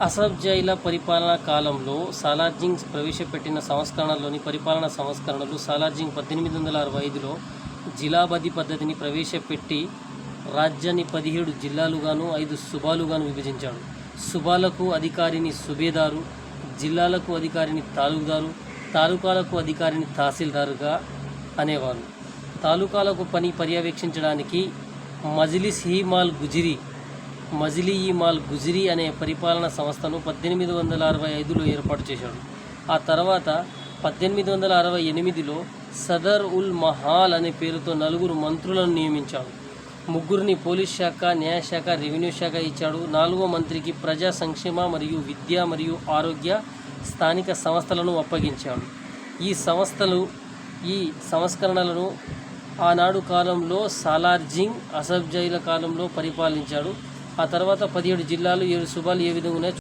అసఫ్ జైల పరిపాలనా కాలంలో సాలార్జింగ్ ప్రవేశపెట్టిన పరిపాలనా సంస్కరణలు సాలార్జింగ్ 1865లో జిలాబదీ పద్ధతిని ప్రవేశపెట్టి రాజ్యాన్ని 17 జిల్లాలుగాను 5 సుబాలుగాను విభజించాడు. సుబాలకు అధికారిని సుబేదారు, జిల్లాలకు అధికారిని తాలూకుదారు, తాలూకాలకు అధికారిని తహసీల్దారుగా అనేవారు. తాలూకాలకు పని పర్యవేక్షించడానికి మజిలీ-ఈ-మాల్ గుజిరీ అనే పరిపాలనా సంస్థను 1865లో ఏర్పాటు చేశాడు. ఆ తర్వాత 1868లో సదర్-ఉల్-మహాల్ అనే పేరుతో 4 మంత్రులను నియమించాడు. 3 పోలీస్ శాఖ, న్యాయశాఖ, రెవెన్యూ శాఖ ఇచ్చాడు. 4వ మంత్రికి ప్రజా సంక్షేమ మరియు విద్య మరియు ఆరోగ్య స్థానిక సంస్థలను అప్పగించాడు. ఈ సంస్కరణలను ఆనాడు కాలంలో సాలార్జింగ్ అసఫ్ జైల కాలంలో పరిపాలించాడు. ఆ తర్వాత 17 జిల్లాలు 7 సుబాలు ఏ విధంగా